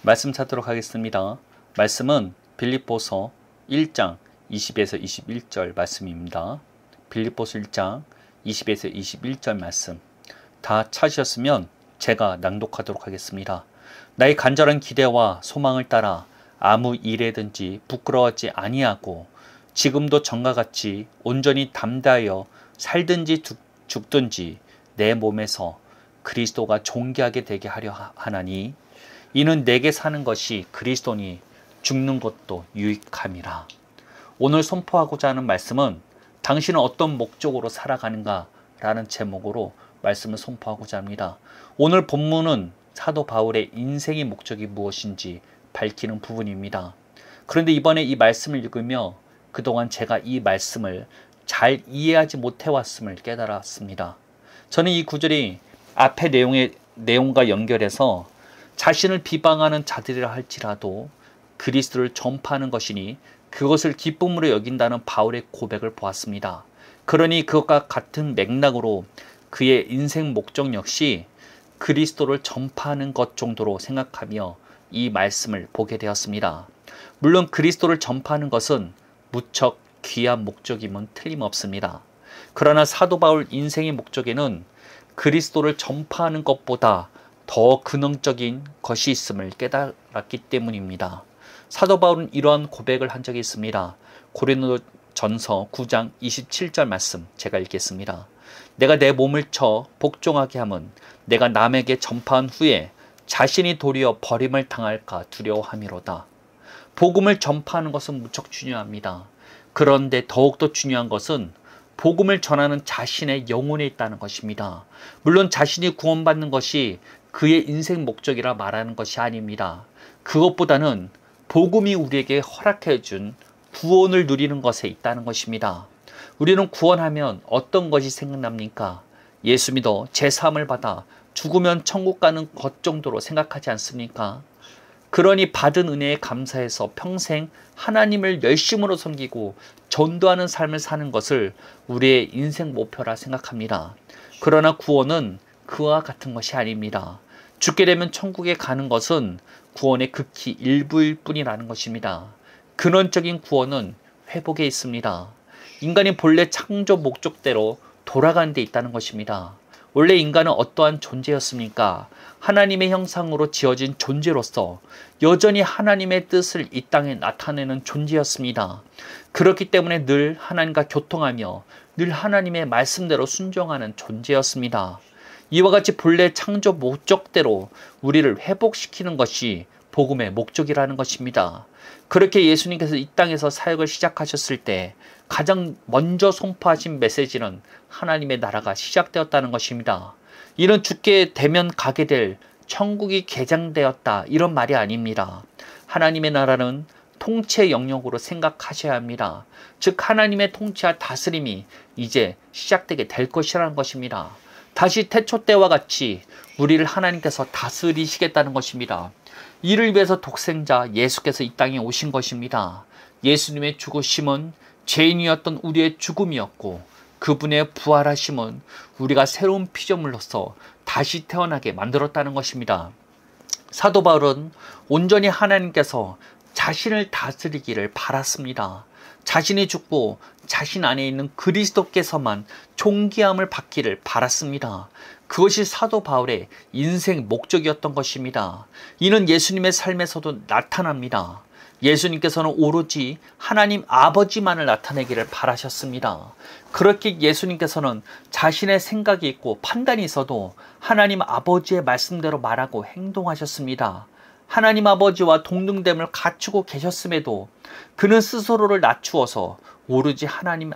말씀 찾도록 하겠습니다. 말씀은 빌립보서 1장 20에서 21절 말씀입니다. 빌립보서 1장 20에서 21절 말씀 다 찾으셨으면 제가 낭독하도록 하겠습니다. 나의 간절한 기대와 소망을 따라 아무 일에든지 부끄러워하지 아니하고 지금도 전과 같이 온전히 담대하여 살든지 죽든지 내 몸에서 그리스도가 존귀하게 되게 하려 하나니 이는 내게 사는 것이 그리스도니 죽는 것도 유익함이라. 오늘 선포하고자 하는 말씀은 당신은 어떤 목적으로 살아가는가 라는 제목으로 말씀을 선포하고자 합니다. 오늘 본문은 사도 바울의 인생의 목적이 무엇인지 밝히는 부분입니다. 그런데 이번에 이 말씀을 읽으며 그동안 제가 이 말씀을 잘 이해하지 못해왔음을 깨달았습니다. 저는 이 구절이 앞의 내용과 연결해서 자신을 비방하는 자들이라 할지라도 그리스도를 전파하는 것이니 그것을 기쁨으로 여긴다는 바울의 고백을 보았습니다. 그러니 그것과 같은 맥락으로 그의 인생 목적 역시 그리스도를 전파하는 것 정도로 생각하며 이 말씀을 보게 되었습니다. 물론 그리스도를 전파하는 것은 무척 귀한 목적임은 틀림없습니다. 그러나 사도 바울 인생의 목적에는 그리스도를 전파하는 것보다 더 근원적인 것이 있음을 깨달았기 때문입니다. 사도 바울은 이러한 고백을 한 적이 있습니다. 고린도전서 9장 27절 말씀 제가 읽겠습니다. 내가 내 몸을 쳐 복종하게 함은 내가 남에게 전파한 후에 자신이 도리어 버림을 당할까 두려워함이로다. 복음을 전파하는 것은 무척 중요합니다. 그런데 더욱더 중요한 것은 복음을 전하는 자신의 영혼에 있다는 것입니다. 물론 자신이 구원받는 것이 그의 인생 목적이라 말하는 것이 아닙니다. 그것보다는 복음이 우리에게 허락해 준 구원을 누리는 것에 있다는 것입니다. 우리는 구원하면 어떤 것이 생각납니까? 예수 믿어 제3을 받아 죽으면 천국 가는 것 정도로 생각하지 않습니까? 그러니 받은 은혜에 감사해서 평생 하나님을 열심으로 섬기고 전도하는 삶을 사는 것을 우리의 인생 목표라 생각합니다. 그러나 구원은 그와 같은 것이 아닙니다. 죽게 되면 천국에 가는 것은 구원의 극히 일부일 뿐이라는 것입니다. 근원적인 구원은 회복에 있습니다. 인간이 본래 창조 목적대로 돌아가는 데 있다는 것입니다. 원래 인간은 어떠한 존재였습니까? 하나님의 형상으로 지어진 존재로서 여전히 하나님의 뜻을 이 땅에 나타내는 존재였습니다. 그렇기 때문에 늘 하나님과 교통하며 늘 하나님의 말씀대로 순종하는 존재였습니다. 이와 같이 본래 창조 목적대로 우리를 회복시키는 것이 복음의 목적이라는 것입니다. 그렇게 예수님께서 이 땅에서 사역을 시작하셨을 때 가장 먼저 선포하신 메시지는 하나님의 나라가 시작되었다는 것입니다. 이는 죽게 되면 가게 될 천국이 개장되었다 이런 말이 아닙니다. 하나님의 나라는 통치의 영역으로 생각하셔야 합니다. 즉 하나님의 통치와 다스림이 이제 시작되게 될 것이라는 것입니다. 다시 태초 때와 같이 우리를 하나님께서 다스리시겠다는 것입니다. 이를 위해서 독생자 예수께서 이 땅에 오신 것입니다. 예수님의 죽으심은 죄인이었던 우리의 죽음이었고 그분의 부활하심은 우리가 새로운 피조물로서 다시 태어나게 만들었다는 것입니다. 사도 바울은 온전히 하나님께서 자신을 다스리기를 바랐습니다. 자신이 죽고 자신 안에 있는 그리스도께서만 존귀함을 받기를 바랐습니다. 그것이 사도 바울의 인생 목적이었던 것입니다. 이는 예수님의 삶에서도 나타납니다. 예수님께서는 오로지 하나님 아버지만을 나타내기를 바라셨습니다. 그렇게 예수님께서는 자신의 생각이 있고 판단이 있어도 하나님 아버지의 말씀대로 말하고 행동하셨습니다. 하나님 아버지와 동등됨을 갖추고 계셨음에도 그는 스스로를 낮추어서 오로지 하나님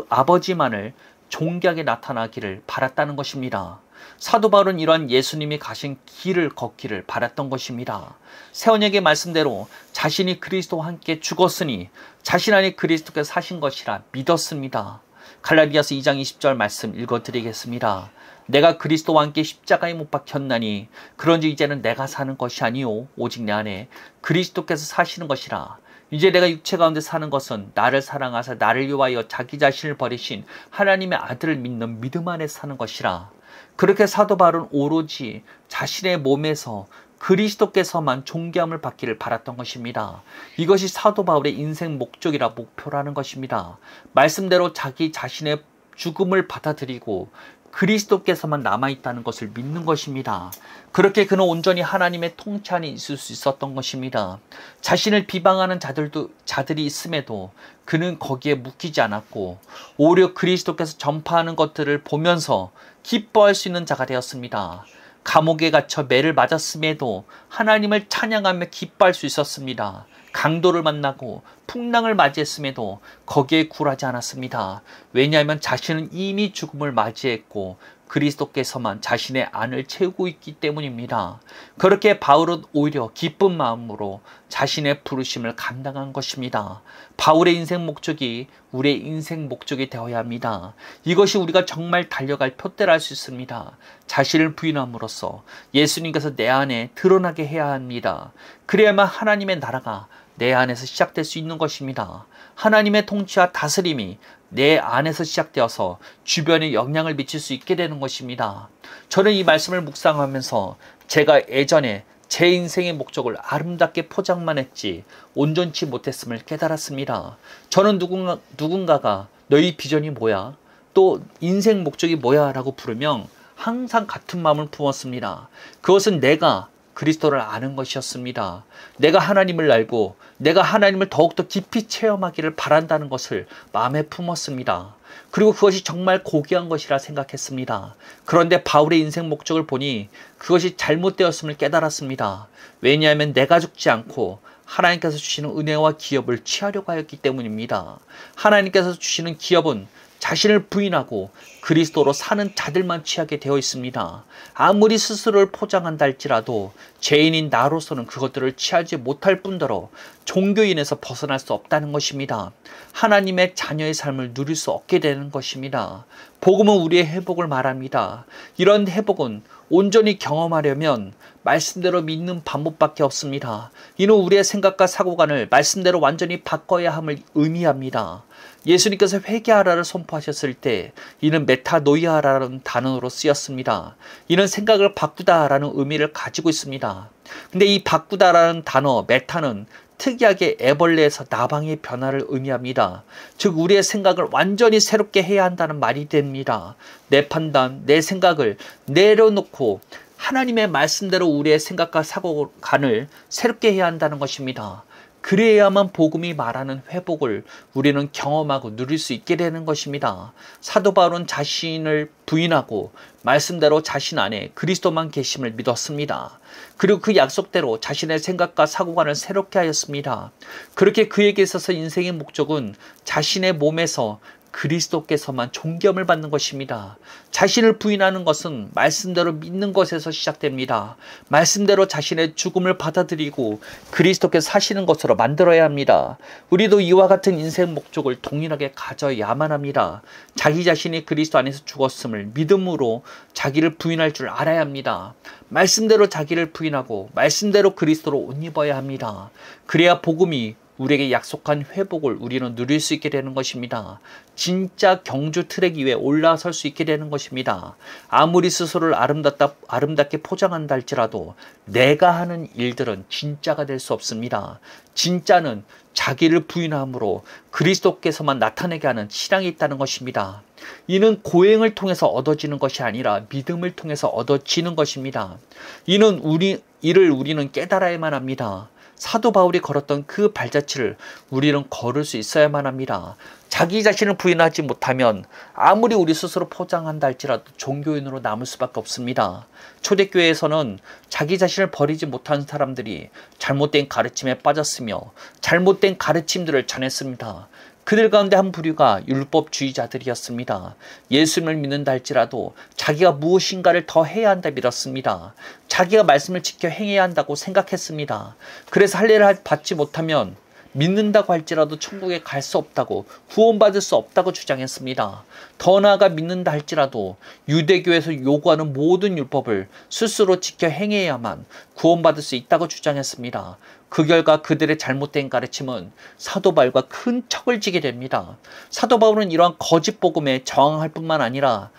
아버지만을 존귀하게 나타나기를 바랐다는 것입니다. 사도 바울은 이러한 예수님이 가신 길을 걷기를 바랐던 것입니다. 세언약의 말씀대로 자신이 그리스도와 함께 죽었으니 자신 안에 그리스도께서 사신 것이라 믿었습니다. 갈라디아서 2장 20절 말씀 읽어드리겠습니다. 내가 그리스도와 함께 십자가에 못 박혔나니 그런즉 이제는 내가 사는 것이 아니요 오직 내 안에 그리스도께서 사시는 것이라. 이제 내가 육체 가운데 사는 것은 나를 사랑하사 나를 위하여 자기 자신을 버리신 하나님의 아들을 믿는 믿음 안에 사는 것이라. 그렇게 사도 바울은 오로지 자신의 몸에서 그리스도께서만 존귀함을 받기를 바랐던 것입니다. 이것이 사도 바울의 인생 목적이라 목표라는 것입니다. 말씀대로 자기 자신의 죽음을 받아들이고 그리스도께서만 남아있다는 것을 믿는 것입니다. 그렇게 그는 온전히 하나님의 통치 안에 있을 수 있었던 것입니다. 자신을 비방하는 자들이 있음에도 그는 거기에 묶이지 않았고 오히려 그리스도께서 전파하는 것들을 보면서 기뻐할 수 있는 자가 되었습니다. 감옥에 갇혀 매를 맞았음에도 하나님을 찬양하며 기뻐할 수 있었습니다. 강도를 만나고 풍랑을 맞이했음에도 거기에 굴하지 않았습니다. 왜냐하면 자신은 이미 죽음을 맞이했고 그리스도께서만 자신의 안을 채우고 있기 때문입니다. 그렇게 바울은 오히려 기쁜 마음으로 자신의 부르심을 감당한 것입니다. 바울의 인생 목적이 우리의 인생 목적이 되어야 합니다. 이것이 우리가 정말 달려갈 표대라 할 수 있습니다. 자신을 부인함으로써 예수님께서 내 안에 드러나게 해야 합니다. 그래야만 하나님의 나라가 내 안에서 시작될 수 있는 것입니다. 하나님의 통치와 다스림이 내 안에서 시작되어서 주변에 영향을 미칠 수 있게 되는 것입니다. 저는 이 말씀을 묵상하면서 제가 예전에 제 인생의 목적을 아름답게 포장만 했지 온전치 못했음을 깨달았습니다. 저는 누군가가 너희 비전이 뭐야? 또 인생 목적이 뭐야? 라고 부르면 항상 같은 마음을 품었습니다. 그것은 내가 그리스도를 아는 것이었습니다. 내가 하나님을 알고 내가 하나님을 더욱더 깊이 체험하기를 바란다는 것을 마음에 품었습니다. 그리고 그것이 정말 고귀한 것이라 생각했습니다. 그런데 바울의 인생 목적을 보니 그것이 잘못되었음을 깨달았습니다. 왜냐하면 내가 죽지 않고 하나님께서 주시는 은혜와 기업을 취하려고 하였기 때문입니다. 하나님께서 주시는 기업은 자신을 부인하고 그리스도로 사는 자들만 취하게 되어 있습니다. 아무리 스스로를 포장한다 할지라도 죄인인 나로서는 그것들을 취하지 못할 뿐더러 종교인에서 벗어날 수 없다는 것입니다. 하나님의 자녀의 삶을 누릴 수 없게 되는 것입니다. 복음은 우리의 회복을 말합니다. 이런 회복은 온전히 경험하려면 말씀대로 믿는 방법밖에 없습니다. 이는 우리의 생각과 사고관을 말씀대로 완전히 바꿔야 함을 의미합니다. 예수님께서 회개하라를 선포하셨을 때 이는 메타노이아라는 단어로 쓰였습니다. 이는 생각을 바꾸다라는 의미를 가지고 있습니다. 근데 이 바꾸다라는 단어 메타는 특이하게 애벌레에서 나방의 변화를 의미합니다. 즉 우리의 생각을 완전히 새롭게 해야 한다는 말이 됩니다. 내 판단, 내 생각을 내려놓고 하나님의 말씀대로 우리의 생각과 사고관을 새롭게 해야 한다는 것입니다. 그래야만 복음이 말하는 회복을 우리는 경험하고 누릴 수 있게 되는 것입니다. 사도 바울은 자신을 부인하고 말씀대로 자신 안에 그리스도만 계심을 믿었습니다. 그리고 그 약속대로 자신의 생각과 사고관을 새롭게 하였습니다. 그렇게 그에게 있어서 인생의 목적은 자신의 몸에서 그리스도께서만 존귀함을 받는 것입니다. 자신을 부인하는 것은 말씀대로 믿는 것에서 시작됩니다. 말씀대로 자신의 죽음을 받아들이고 그리스도께서 사시는 것으로 만들어야 합니다. 우리도 이와 같은 인생 목적을 동일하게 가져야만 합니다. 자기 자신이 그리스도 안에서 죽었음을 믿음으로 자기를 부인할 줄 알아야 합니다. 말씀대로 자기를 부인하고 말씀대로 그리스도로 옷 입어야 합니다. 그래야 복음이 우리에게 약속한 회복을 우리는 누릴 수 있게 되는 것입니다. 진짜 경주 트랙 위에 올라설 수 있게 되는 것입니다. 아무리 스스로를 아름답게 포장한다 할지라도 내가 하는 일들은 진짜가 될 수 없습니다. 진짜는 자기를 부인함으로 그리스도께서만 나타내게 하는 신앙이 있다는 것입니다. 이는 고행을 통해서 얻어지는 것이 아니라 믿음을 통해서 얻어지는 것입니다. 이를 우리는 깨달아야만 합니다. 사도 바울이 걸었던 그 발자취를 우리는 걸을 수 있어야만 합니다. 자기 자신을 부인하지 못하면 아무리 우리 스스로 포장한다 할지라도 종교인으로 남을 수밖에 없습니다. 초대교회에서는 자기 자신을 버리지 못한 사람들이 잘못된 가르침에 빠졌으며 잘못된 가르침들을 전했습니다. 그들 가운데 한 부류가 율법주의자들이었습니다. 예수님을 믿는다 할지라도 자기가 무엇인가를 더 해야 한다 믿었습니다. 자기가 말씀을 지켜 행해야 한다고 생각했습니다. 그래서 할례를 받지 못하면 믿는다고 할지라도 천국에 갈 수 없다고, 구원받을 수 없다고 주장했습니다. 더 나아가 믿는다 할지라도 유대교에서 요구하는 모든 율법을 스스로 지켜 행해야만 구원받을 수 있다고 주장했습니다. 그 결과 그들의 잘못된 가르침은 사도 바울과 큰 척을 지게 됩니다. 사도 바울은 이러한 거짓 복음에 저항할 뿐만 아니라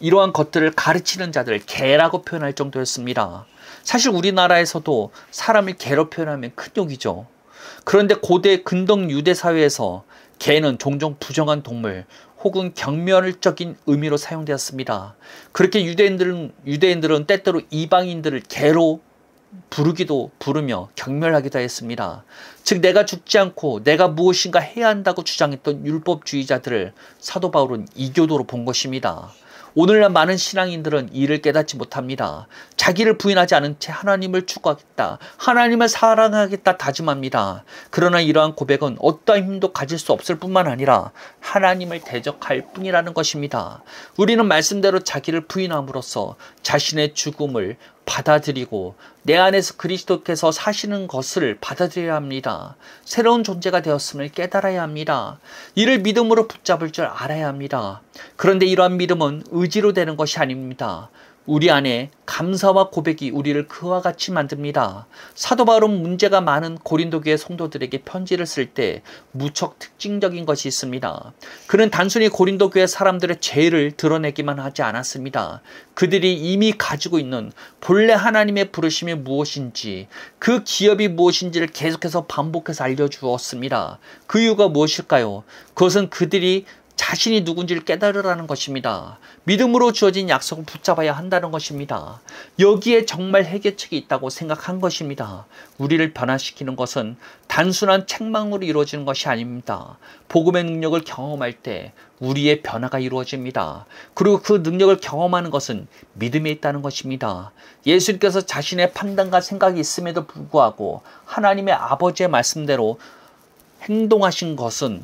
이러한 것들을 가르치는 자들, 개라고 표현할 정도였습니다. 사실 우리나라에서도 사람을 개로 표현하면 큰 욕이죠. 그런데 고대 근동 유대 사회에서 개는 종종 부정한 동물 혹은 경멸적인 의미로 사용되었습니다. 그렇게 유대인들은 때때로 이방인들을 개로 부르며 경멸하기도 했습니다. 즉 내가 죽지 않고 내가 무엇인가 해야 한다고 주장했던 율법주의자들을 사도 바울은 이교도로 본 것입니다. 오늘날 많은 신앙인들은 이를 깨닫지 못합니다. 자기를 부인하지 않은 채 하나님을 추구하겠다, 하나님을 사랑하겠다 다짐합니다. 그러나 이러한 고백은 어떠한 힘도 가질 수 없을 뿐만 아니라 하나님을 대적할 뿐이라는 것입니다. 우리는 말씀대로 자기를 부인함으로써 자신의 죽음을 받아들이고 내 안에서 그리스도께서 사시는 것을 받아들여야 합니다. 새로운 존재가 되었음을 깨달아야 합니다. 이를 믿음으로 붙잡을 줄 알아야 합니다. 그런데 이러한 믿음은 의지로 되는 것이 아닙니다. 우리 안에 감사와 고백이 우리를 그와 같이 만듭니다. 사도 바울은 문제가 많은 고린도 교회 성도들에게 편지를 쓸 때 무척 특징적인 것이 있습니다. 그는 단순히 고린도 교회 사람들의 죄를 드러내기만 하지 않았습니다. 그들이 이미 가지고 있는 본래 하나님의 부르심이 무엇인지, 그 기업이 무엇인지를 계속해서 반복해서 알려주었습니다. 그 이유가 무엇일까요? 그것은 그들이 자신이 누군지를 깨달으라는 것입니다. 믿음으로 주어진 약속을 붙잡아야 한다는 것입니다. 여기에 정말 해결책이 있다고 생각한 것입니다. 우리를 변화시키는 것은 단순한 책망으로 이루어지는 것이 아닙니다. 복음의 능력을 경험할 때 우리의 변화가 이루어집니다. 그리고 그 능력을 경험하는 것은 믿음에 있다는 것입니다. 예수님께서 자신의 판단과 생각이 있음에도 불구하고 하나님의 아버지의 말씀대로 행동하신 것은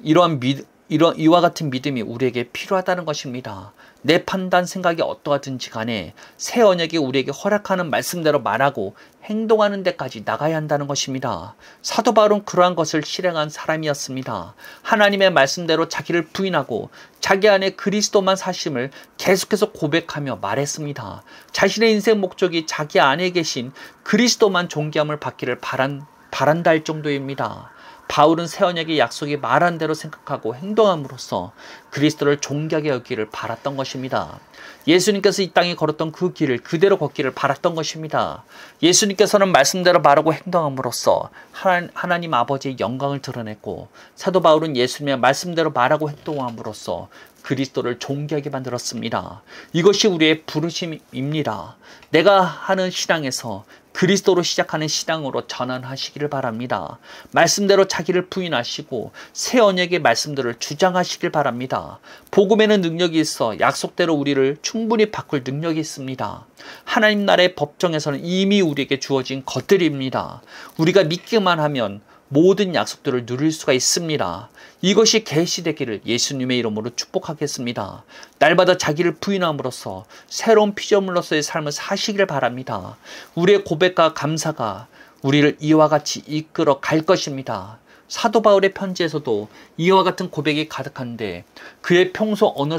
이와 같은 믿음이 우리에게 필요하다는 것입니다. 내 판단, 생각이 어떠하든지 간에 새 언약이 우리에게 허락하는 말씀대로 말하고 행동하는 데까지 나가야 한다는 것입니다. 사도 바울은 그러한 것을 실행한 사람이었습니다. 하나님의 말씀대로 자기를 부인하고 자기 안에 그리스도만 사심을 계속해서 고백하며 말했습니다. 자신의 인생 목적이 자기 안에 계신 그리스도만 존귀함을 받기를 바란다 할 정도입니다. 바울은 새 언약의 약속이 말한 대로 생각하고 행동함으로써 그리스도를 존귀하게 여기기를 바랐던 것입니다. 예수님께서 이 땅에 걸었던 그 길을 그대로 걷기를 바랐던 것입니다. 예수님께서는 말씀대로 말하고 행동함으로써 하나님 아버지의 영광을 드러냈고, 사도 바울은 예수님의 말씀대로 말하고 행동함으로써 그리스도를 존귀하게 만들었습니다. 이것이 우리의 부르심입니다. 내가 하는 신앙에서 그리스도로 시작하는 신앙으로 전환하시기를 바랍니다. 말씀대로 자기를 부인하시고 새 언약의 말씀들을 주장하시길 바랍니다. 복음에는 능력이 있어 약속대로 우리를 충분히 바꿀 능력이 있습니다. 하나님 나라의 법정에서는 이미 우리에게 주어진 것들입니다. 우리가 믿기만 하면 모든 약속들을 누릴 수가 있습니다. 이것이 계시되기를 예수님의 이름으로 축복하겠습니다. 날마다 자기를 부인함으로써 새로운 피조물로서의 삶을 사시기를 바랍니다. 우리의 고백과 감사가 우리를 이와 같이 이끌어 갈 것입니다. 사도 바울의 편지에서도 이와 같은 고백이 가득한데 그의 평소 언어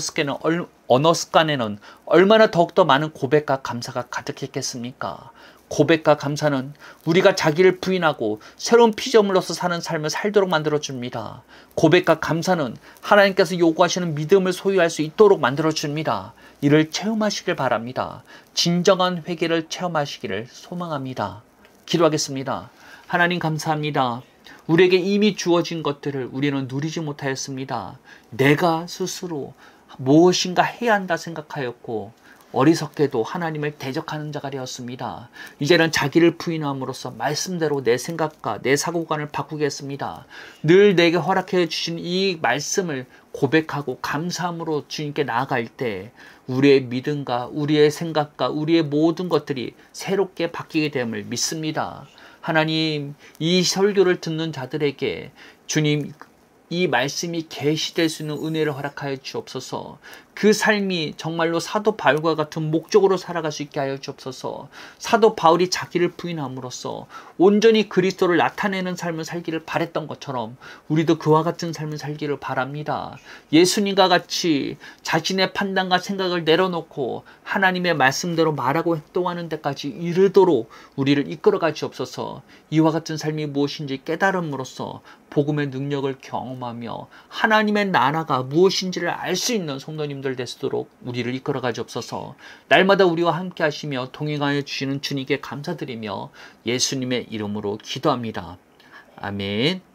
습관에는 얼마나 더욱더 많은 고백과 감사가 가득했겠습니까? 고백과 감사는 우리가 자기를 부인하고 새로운 피조물로서 사는 삶을 살도록 만들어줍니다. 고백과 감사는 하나님께서 요구하시는 믿음을 소유할 수 있도록 만들어줍니다. 이를 체험하시길 바랍니다. 진정한 회개를 체험하시기를 소망합니다. 기도하겠습니다. 하나님 감사합니다. 우리에게 이미 주어진 것들을 우리는 누리지 못하였습니다. 내가 스스로 무엇인가 해야 한다 생각하였고 어리석게도 하나님을 대적하는 자가 되었습니다. 이제는 자기를 부인함으로써 말씀대로 내 생각과 내 사고관을 바꾸겠습니다. 늘 내게 허락해 주신 이 말씀을 고백하고 감사함으로 주님께 나아갈 때 우리의 믿음과 우리의 생각과 우리의 모든 것들이 새롭게 바뀌게 됨을 믿습니다. 하나님, 이 설교를 듣는 자들에게 주님 이 말씀이 계시될 수 있는 은혜를 허락하여 주옵소서. 그 삶이 정말로 사도 바울과 같은 목적으로 살아갈 수 있게 하여 주옵소서. 사도 바울이 자기를 부인함으로써 온전히 그리스도를 나타내는 삶을 살기를 바랬던 것처럼 우리도 그와 같은 삶을 살기를 바랍니다. 예수님과 같이 자신의 판단과 생각을 내려놓고 하나님의 말씀대로 말하고 행동하는 데까지 이르도록 우리를 이끌어가 주옵소서. 이와 같은 삶이 무엇인지 깨달음으로써 복음의 능력을 경험하며 하나님의 나라가 무엇인지를 알 수 있는 성도님들 연결되도록 우리를 이끌어 가지옵소서. 날마다 우리와 함께 하시며 동행하여 주시는 주님께 감사드리며 예수님의 이름으로 기도합니다. 아멘.